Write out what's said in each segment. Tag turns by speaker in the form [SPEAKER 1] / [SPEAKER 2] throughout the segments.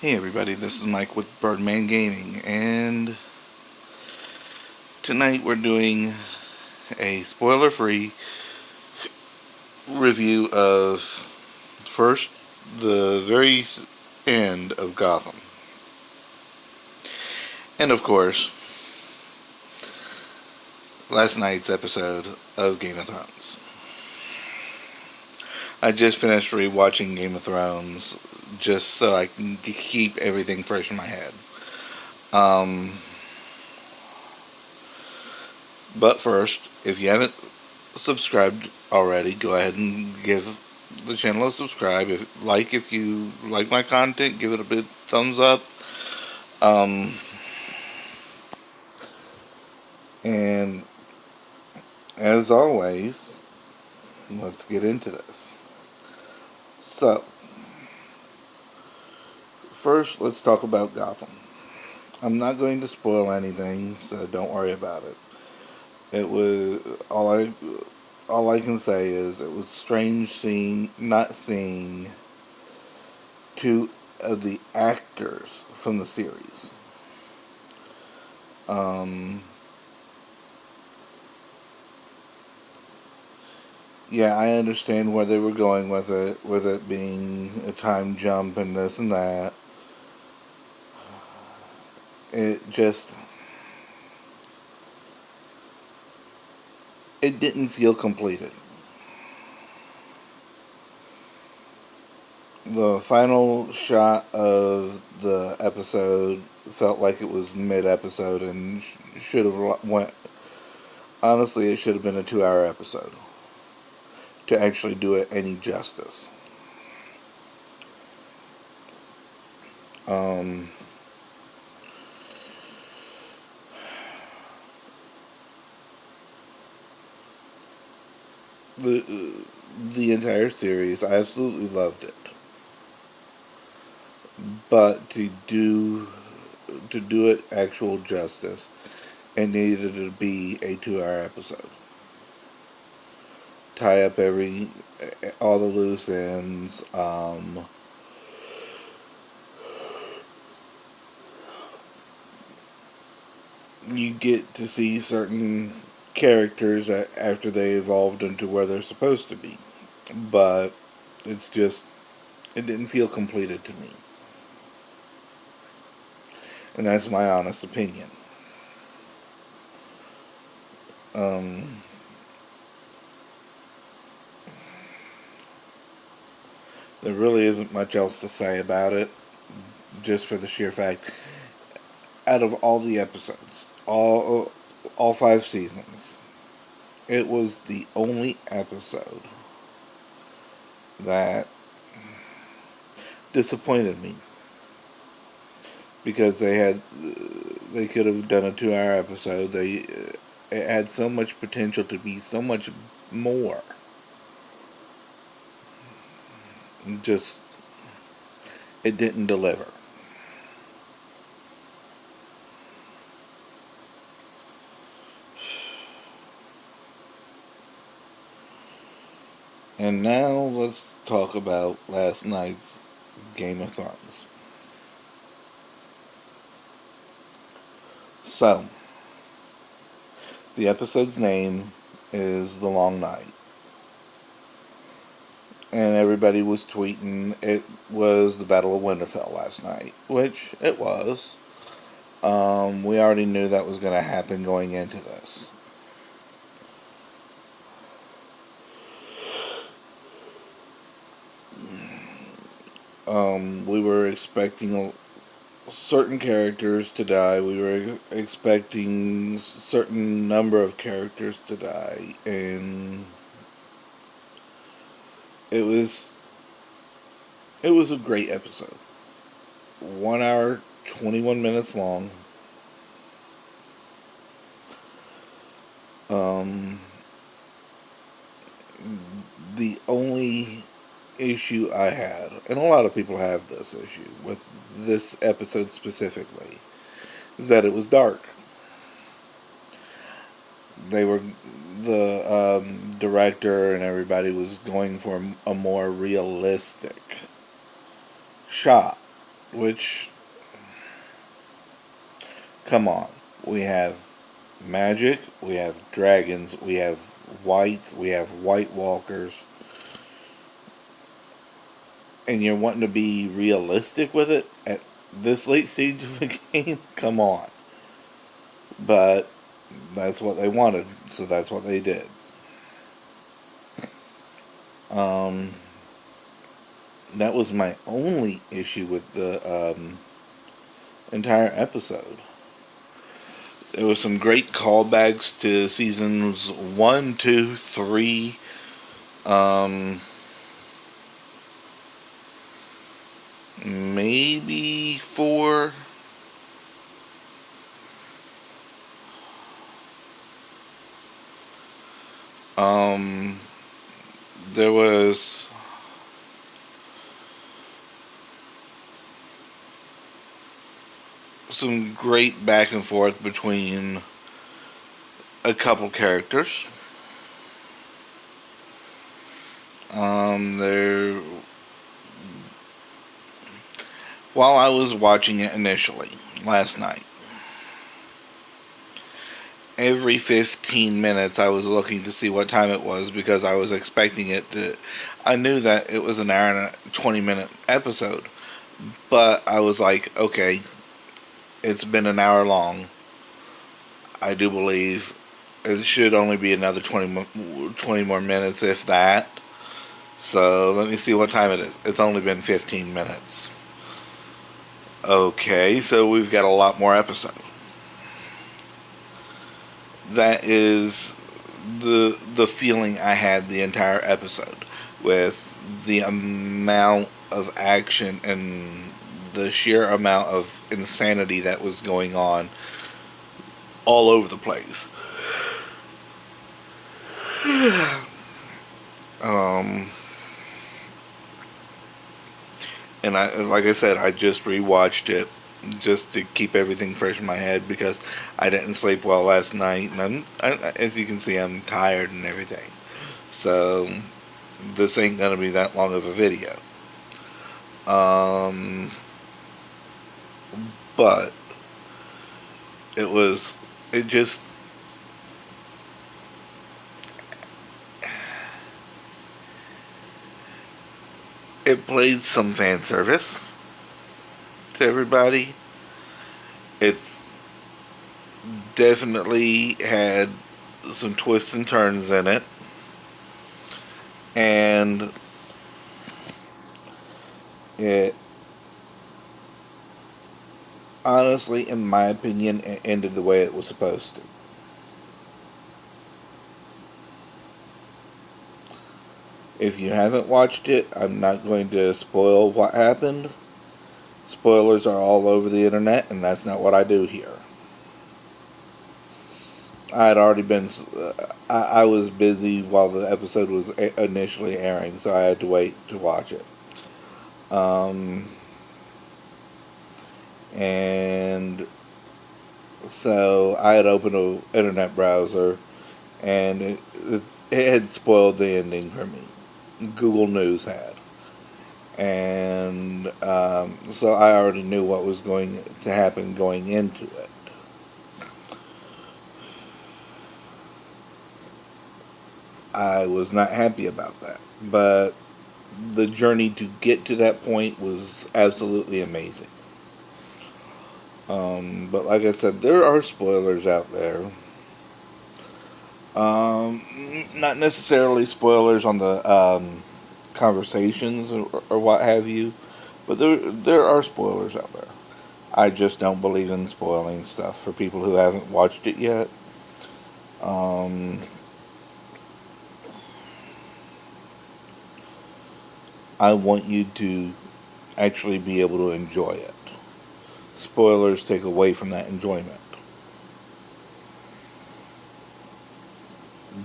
[SPEAKER 1] Hey everybody, this is Mike with Birdman Gaming, and tonight we're doing a spoiler-free review of first the very end of Gotham, and of course last night's episode of Game of Thrones. I just finished rewatching Game of Thrones just so I can keep everything fresh in my head. Um, but first, if you haven't subscribed already, go ahead and give the channel a subscribe. If you like my content, give it a big thumbs up. Um, and as always, let's get into this. So, first, let's talk about Gotham. I'm not going to spoil anything, so don't worry about it. It was all I can say is it was strange not seeing two of the actors from the series. Yeah, I understand where they were going with it being a time jump and this and that. It just, it didn't feel completed. The final shot of the episode felt like it was mid-episode and should have went. Honestly, it should have been a 2-hour episode to actually do it any justice. Um, the entire series, I absolutely loved it, but to do it actual justice, it needed to be a 2-hour episode. Tie up all the loose ends. You get to see certain characters after they evolved into where they're supposed to be, but it's just, it didn't feel completed to me, and that's my honest opinion. Um, there really isn't much else to say about it, just for the sheer fact, out of all the episodes, all 5 seasons, it was the only episode that disappointed me, because they could have done a 2-hour episode. It had so much potential to be so much more. Just, it didn't deliver. And now let's talk about last night's Game of Thrones. So, the episode's name is The Long Night. And everybody was tweeting it was the Battle of Winterfell last night, which it was. We already knew that was going to happen going into this. We were expecting certain characters to die. We were expecting certain number of characters to die, and it was a great episode. 1 hour, 21 minutes long. The only issue I had, and a lot of people have this issue with this episode specifically, is that it was dark. The director and everybody was going for a more realistic shot Which, come on. We have magic, we have dragons, we have whites, we have white walkers, and you're wanting to be realistic with it at this late stage of the game? Come on. But that's what they wanted, so that's what they did. Um, that was my only issue with the entire episode. There was some great callbacks to seasons 1, 2, 3. Um, maybe 4. Um, there was some great back and forth between a couple characters. There, while I was watching it initially last night, every 15 minutes I was looking to see what time it was because I was expecting it to. I knew that it was an hour and a 20-minute episode, but I was like, okay, it's been an hour long. I do believe it should only be another 20 more minutes, if that. So let me see what time it is. It's only been 15 minutes. Okay, so we've got a lot more episodes. That is the feeling I had the entire episode, with the amount of action and the sheer amount of insanity that was going on all over the place. um, and like I said, I just rewatched it just to keep everything fresh in my head because I didn't sleep well last night, and as you can see, I'm tired and everything. So this ain't gonna be that long of a video. Um, but it was, it just, it played some fan service to everybody. It definitely had some twists and turns in it, and it honestly, in my opinion, it ended the way it was supposed to. If you haven't watched it, I'm not going to spoil what happened. Spoilers are all over the internet, and that's not what I do here. I had already been. I was busy while the episode was initially airing, so I had to wait to watch it. Um, and so I had opened an internet browser, and it had spoiled the ending for me. Google News had. And so I already knew what was going to happen going into it. I was not happy about that. But the journey to get to that point was absolutely amazing. But like I said, there are spoilers out there. Not necessarily spoilers on the conversations or what have you, but there are spoilers out there. I just don't believe in spoiling stuff for people who haven't watched it yet. Um, I want you to actually be able to enjoy it. Spoilers take away from that enjoyment.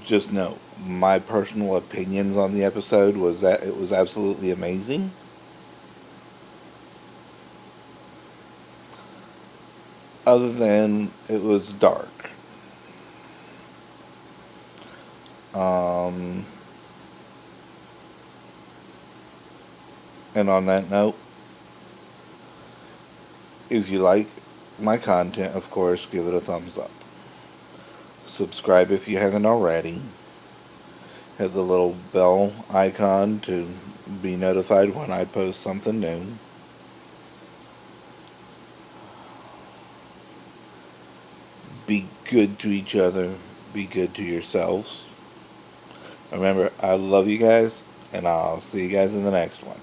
[SPEAKER 1] Just know, my personal opinions on the episode was that it was absolutely amazing. Other than it was dark. Um, and on that note, If you like my content, of course, give it a thumbs up. Subscribe if you haven't already. Hit the little bell icon to be notified when I post something new. Be good to each other. Be good to yourselves. Remember, I love you guys, and I'll see you guys in the next one.